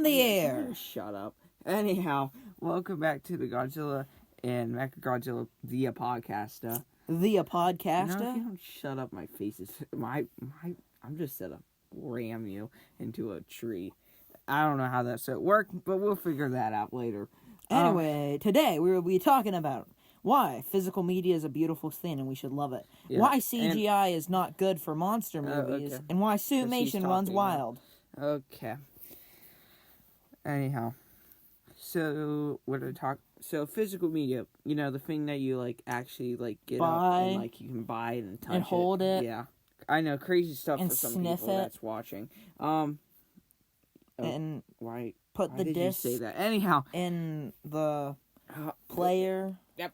in the air. Shut up. Anyhow, welcome back to the Godzilla and Mecca Godzilla via podcaster. Via podcaster? No, if you don't shut up, my face is... I'm just set up ram you into a tree. I don't know how that's going to work, but we'll figure that out later. Anyway, today we will be talking about why physical media is a beautiful thing and we should love it. Yeah, why CGI is not good for monster movies. Okay. And why Suitmation runs wild. Okay. Anyhow. So, So, physical media, you know, the thing that you, actually, get up and, you can buy it and touch it. And hold it. Yeah. I know, crazy stuff and for some people that's watching. And why the did disc you say that? Anyhow. In the player. Yep.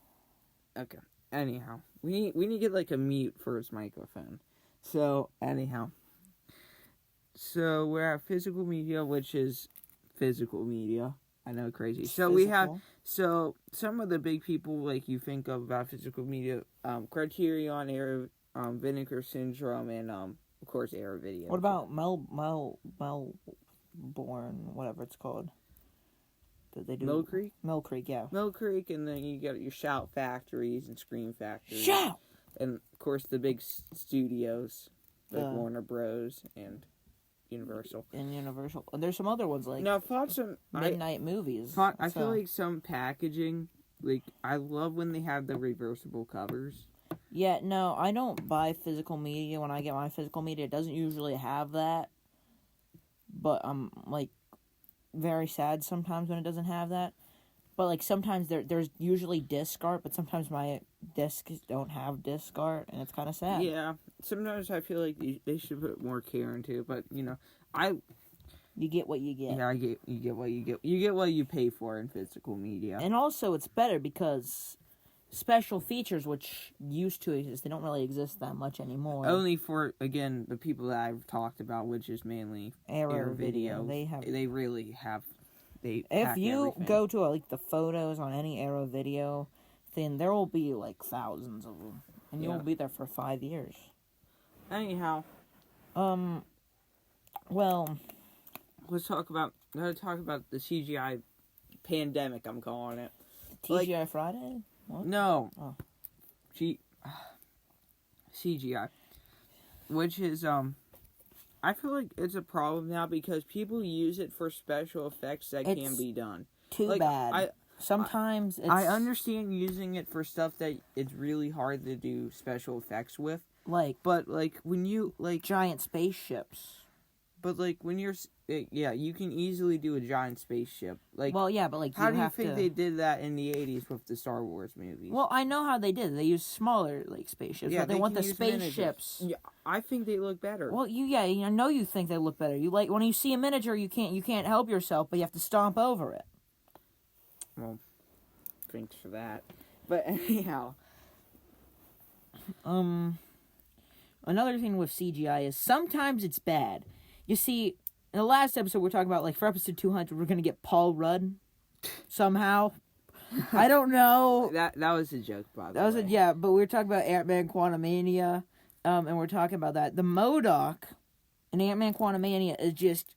Okay. Anyhow. We need to get, a mute for his microphone. So, anyhow. So, we're at physical media, which is physical media. I know, crazy. So, we have... So, some of the big people, you think of about physical media, Criterion, Error, Vinegar Syndrome, and, of course, Error Video. What about Melbourne, whatever it's called? Did they do Mill Creek? Mill Creek, yeah. Mill Creek, and then you got your Shout Factories and Scream Factories. Shout! And, of course, the big studios, Warner Bros. And Universal. And Universal. There's some other ones, Now, I thought some... Midnight Movies. I feel like some packaging, I love when they have the reversible covers. Yeah, no, I don't buy physical media. When I get my physical media, it doesn't usually have that. But I'm, very sad sometimes when it doesn't have that. But, sometimes there's usually disc art, but sometimes my discs don't have disc art, and it's kind of sad. Yeah, sometimes I feel like they should put more care into it, but, You get what you get. Yeah, you get what you get. You get what you pay for in physical media. And also, it's better because special features, which used to exist, they don't really exist that much anymore. Only for, again, the people that I've talked about, which is mainly Error Video. They really have... If you go to the photos on any Arrow Video thing, there will be thousands of them, and you'll be there for 5 years. Anyhow, well, let's talk about the CGI pandemic. I'm calling it TGI Friday. What? No, CGI, which is I feel like it's a problem now because people use it for special effects that can be done. Too bad. Sometimes I understand using it for stuff that it's really hard to do special effects with. But when you giant spaceships. But when you're you can easily do a giant spaceship. Well, yeah, but how do you think they did that in the 80s with the Star Wars movies? Well, I know how they did it. They used smaller spaceships. Yeah, but they want the spaceships. Yeah, I think they look better. Well, I know you think they look better. You when you see a miniature, you can't help yourself, but you have to stomp over it. Well, thanks for that. But anyhow, another thing with CGI is sometimes it's bad. You see, in the last episode, we're talking about, for episode 200, we're going to get Paul Rudd somehow. I don't know. That was a joke, by the way. Yeah, but we were talking about Ant-Man Quantumania, and we're talking about that. The MODOK in Ant-Man Quantumania is just...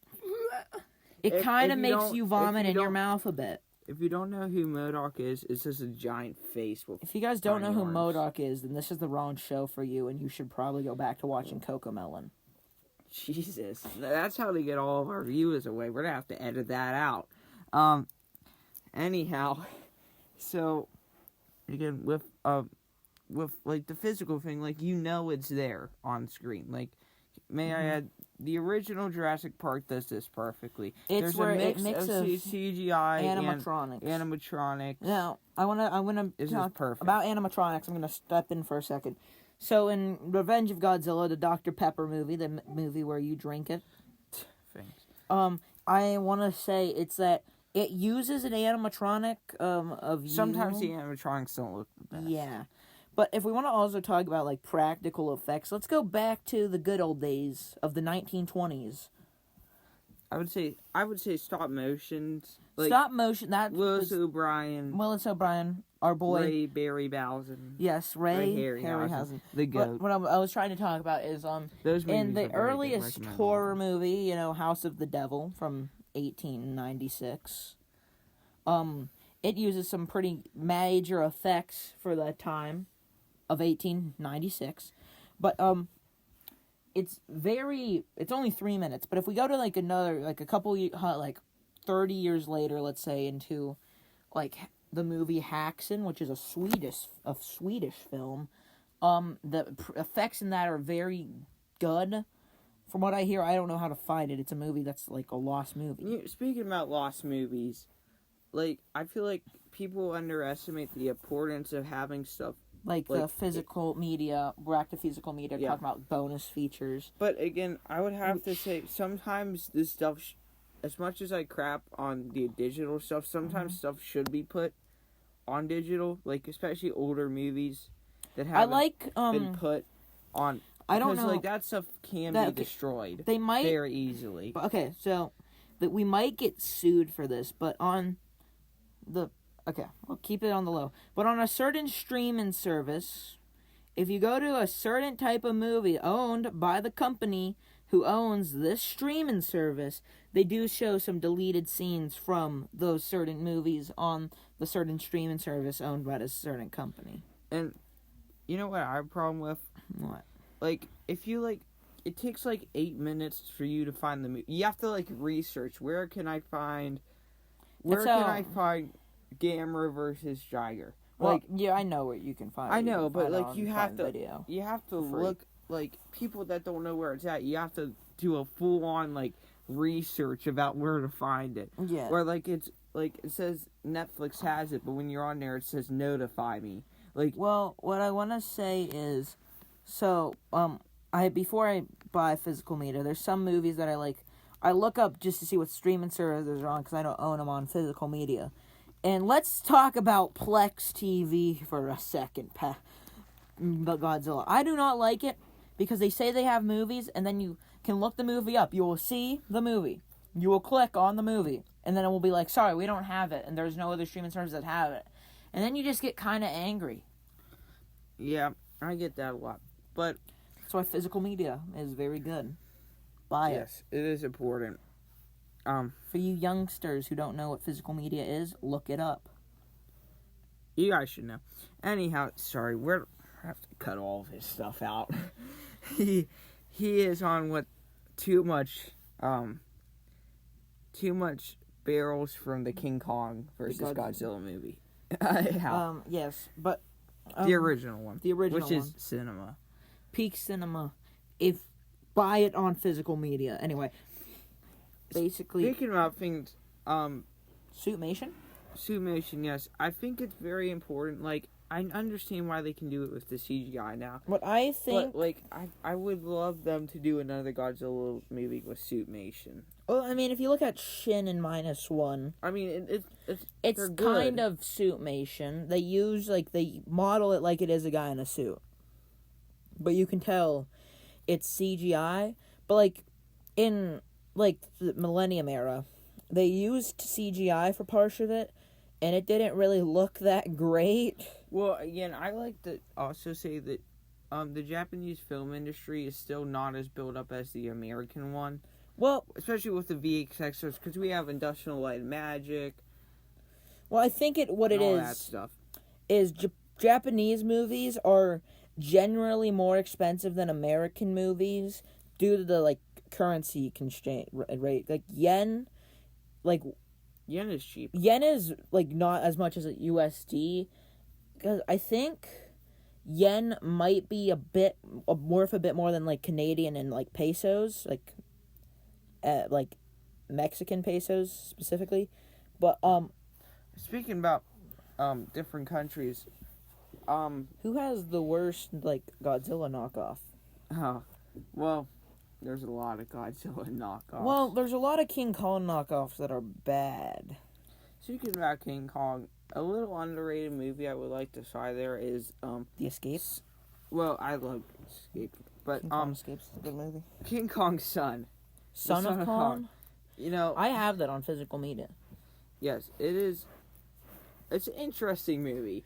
It kind of makes you vomit in your mouth a bit. If you don't know who MODOK is, it's just a giant face with... If you guys don't know who MODOK is, then this is the wrong show for you, and you should probably go back to watching Cocomelon. Jesus, that's how they get all of our viewers away. We're gonna have to edit that out. Anyhow, so again with the physical thing, it's there on screen. May I add, the original Jurassic Park does this perfectly. There's a mix of CGI animatronics. Now, I wanna talk perfect. about animatronics. I'm gonna step in for a second. So in Revenge of Godzilla, the Dr. Pepper movie, the movie where you drink it. Thanks. I want to say it's that it uses an animatronic of you. Sometimes the animatronics don't look the best. Yeah. But if we want to also talk about practical effects, let's go back to the good old days of the 1920s. I would say stop motions. Stop motion. Willis O'Brien, our boy Ray Harryhausen. Yes, Ray Harryhausen. The goat. What I was trying to talk about is those in the earliest horror movie, House of the Devil from 1896. It uses some pretty major effects for that time of 1896, but it's only 3 minutes. But if we go to like another, like a couple, like 30 years later, let's say, into like the movie Haxen, which is a Swedish film, the effects in that are very good. From what I hear, I don't know how to find it. It's a movie that's like a lost movie. Speaking about lost movies, like, I feel like people underestimate the importance of having stuff like the physical media. We're back to physical media, Yeah. talking about bonus features. But again, I would have to say, sometimes this stuff, as much as I crap on the digital stuff, sometimes stuff should be put on digital, like especially older movies that haven't been put on. I don't because, know. like, that stuff can be destroyed. They might very easily. Okay, so that we might get sued for this, but on the we'll keep it on the low. But on a certain streaming service, if you go to a certain type of movie owned by the company who owns this streaming service, they do show some deleted scenes from those certain movies on the certain streaming service owned by a certain company. And you know what I have a problem with? What? Like, if you, like, it takes, like, 8 minutes for you to find the movie. You have to, like, research. Where can I find Gamera versus Jiger? Well, Like, yeah, I know where you can find it. I know, but, like, you have to free. look, like, people that don't know where it's at, you have to do a full-on, like, research about where to find it. Yeah. Or, like, it says Netflix has it, but when you're on there, it says notify me. Like, well, what I want to say is, so, before I buy physical media, there's some movies that I look up just to see what streaming services are on, because I don't own them on physical media. And let's talk about Plex TV for a second, Godzilla. I do not like it, because they say they have movies, and then you can look the movie up. You will see the movie. You will click on the movie, and then it will be like, sorry, we don't have it, and there's no other streaming services that have it. And then you just get kind of angry. yeah, I get that a lot. But that's why physical media is very good. Buy it. Yes, it is important. For you youngsters who don't know what physical media is, look it up. You guys should know. Anyhow, sorry, I have to cut all of his stuff out. he is on what too much barrels from the King Kong versus Godzilla movie. Yes, but the original one. The original which one. is cinema. Peak cinema. Buy it on physical media. Anyway, basically, Speaking about things, Suitmation? Suitmation, yes. I think it's very important. Like, I understand why they can do it with the CGI now. What I think... But, like, I would love them to do another Godzilla movie with Suitmation. Well, I mean, if you look at Shin and -1... I mean, it's kind of Suitmation. They model it like it is a guy in a suit. But you can tell it's CGI. But, like, in, like, the Millennium era, they used CGI for parts of it, and it didn't really look that great. Well, again, I like to also say that the Japanese film industry is still not as built up as the American one. Well, especially with the VFX, because we have Industrial Light and Magic. Well, I think all that stuff is Japanese movies are generally more expensive than American movies due to the, like, currency constraint rate. Like, yen is cheap. Yen is, like, not as much as a USD, because I think yen might be worth a bit more than, like, Canadian and, like, pesos, like Mexican pesos specifically. But speaking about different countries, who has the worst, like, Godzilla knockoff? Well, there's a lot of Godzilla knockoffs. Well, there's a lot of King Kong knockoffs that are bad. Speaking about King Kong, a little underrated movie I would like to try there is The Escape. Well, I love Escape, but King Kong Escape's a good movie. King Kong's son. Son of Kong? You know, I have that on physical media. Yes, it is. It's an interesting movie.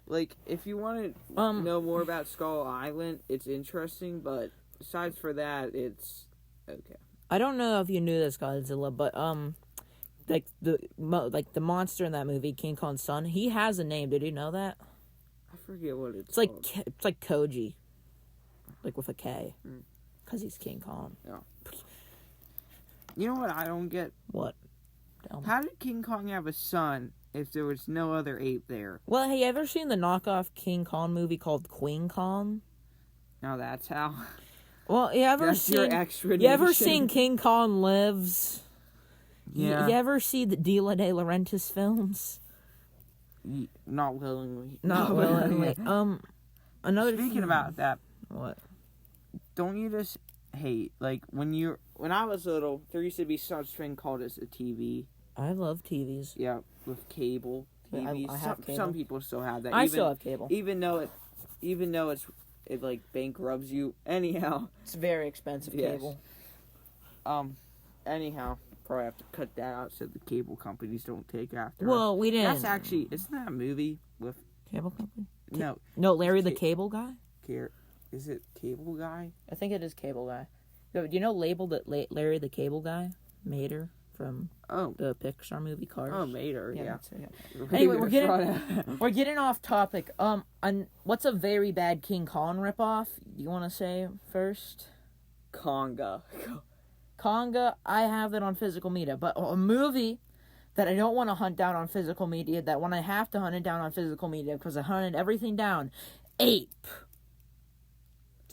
Like, if you want to know more about Skull Island, it's interesting, but besides for that, it's okay. I don't know if you knew this, Godzilla, but the monster in that movie, King Kong's son, he has a name. Did you know that? I forget what it's It's called. it's like Koji, like with a K, Mm. because he's King Kong. Yeah. You know what I don't get? What? Tell me. How did King Kong have a son if there was no other ape there? Well, have you ever seen the knockoff King Kong movie called Queen Kong? Now that's how. Well, you ever That's your seen? explanation. You ever seen King Kong Lives? Yeah. You ever see the Dila de Laurentiis films? Not willingly. Not willingly. Another. Speaking about that, What? don't you just hate when I was little, there used to be such thing called as a TV. I love TVs. Yeah, with cable TVs. I have cable. Some people still have that. I still have cable. Even though it like bankrupts you. Anyhow. It's very expensive Yes. cable. Anyhow, probably have to cut that out so the cable companies don't take after us. Well, we didn't. That's actually, isn't that a movie with Cable company? no, Larry the Cable Guy? is it Cable Guy? I think it is Cable Guy. Do you know Larry the Cable Guy? Mater from Oh, the Pixar movie Cars. Mater, yeah. that's it, yeah. Anyway, we're getting off topic. What's a very bad King Kong ripoff? You want to say first? Conga. Conga, I have it on physical media, but a movie that I don't want to hunt down on physical media, that when I have to hunt it down on physical media because I hunted everything down, Ape.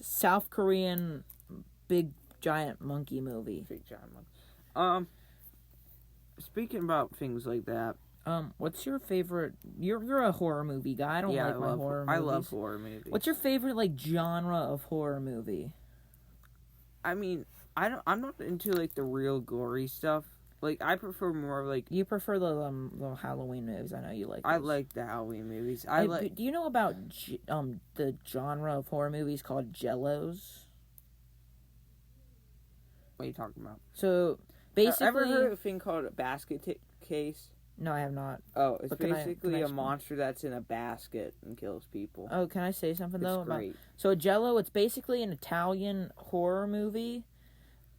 South Korean big giant monkey movie. Big giant monkey. Speaking about things like that. What's your favorite? You're a horror movie guy. I don't like my horror movies. I love horror movies. What's your favorite genre of horror movie? I mean, I'm not into like the real gory stuff. Like I prefer more like. You prefer the Halloween movies. I know you like those. I like the Halloween movies. Do you know about the genre of horror movies called Jellos? What are you talking about? So basically, Ever heard of a thing called a basket case? No, I have not. Oh, it's But basically can I a monster that's in a basket and kills people. Oh, can I say something though? It's great. So Jello, it's basically an Italian horror movie.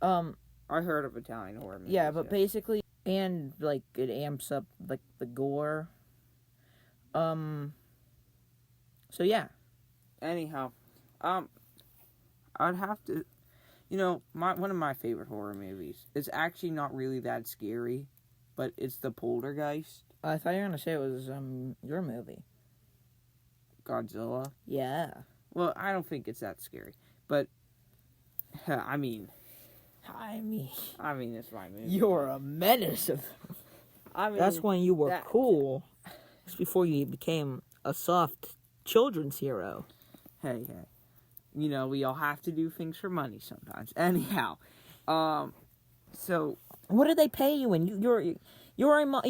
I heard of Italian horror movies. Yeah, but yes. basically, and like it amps up like the gore. So yeah. Anyhow, I'd have to, one of my favorite horror movies. It's actually not really that scary, but it's The Poltergeist. I thought you were gonna say it was your movie. Godzilla. Yeah. Well, I don't think it's that scary, but I mean, it's my movie. You're a menace. I mean, That's when you were cool. It's before you became a soft children's hero. Hey. We all have to do things for money sometimes. Anyhow, so what do they pay you? And you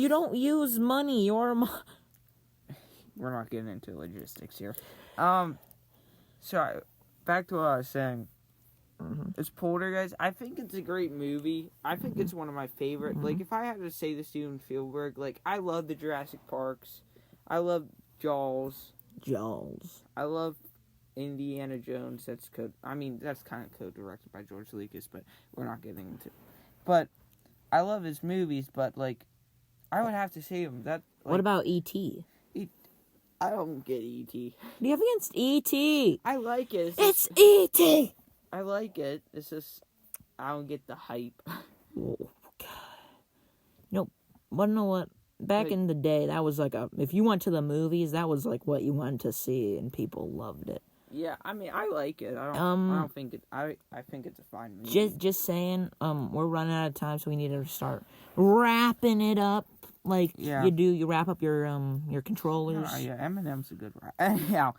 don't use money. we're not getting into logistics here. So back to what I was saying. Mm-hmm. It's Poltergeist. I think it's a great movie. I think it's one of my favorite. Mm-hmm. Like, if I had to say the Steven Spielberg, like, I love the Jurassic Parks. I love Jaws. I love Indiana Jones. That's kind of co-directed by George Lucas, but we're not getting into. But I love his movies. But like, I would have to say him. What about E.T.? I don't get E.T. What do you have against E.T.? I like it. It's E.T. I like it. It's just I don't get the hype. Oh God! Nope. But you know what? Back in the day, that was like if you went to the movies, that was like what you wanted to see, and people loved it. Yeah, I mean, I like it. I don't think it. I think it's a fine movie. Just saying. We're running out of time, so we need to start wrapping it up. Like you do, you wrap up your controllers. Yeah, Eminem's a good rap. Anyhow,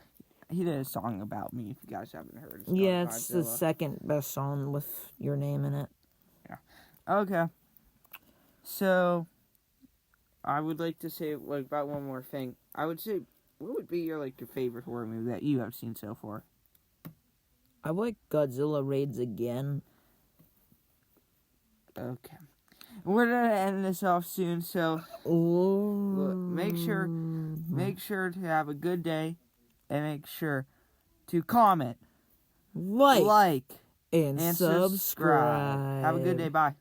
he did a song about me. If you guys haven't heard, It's the second best song with your name in it. Yeah. Okay. So, I would like to say about one more thing. I would say, what would be your favorite horror movie that you have seen so far? I like Godzilla Raids Again. Okay. We're gonna end this off soon, so make sure to have a good day, and make sure to comment, like and subscribe. Have a good day. Bye.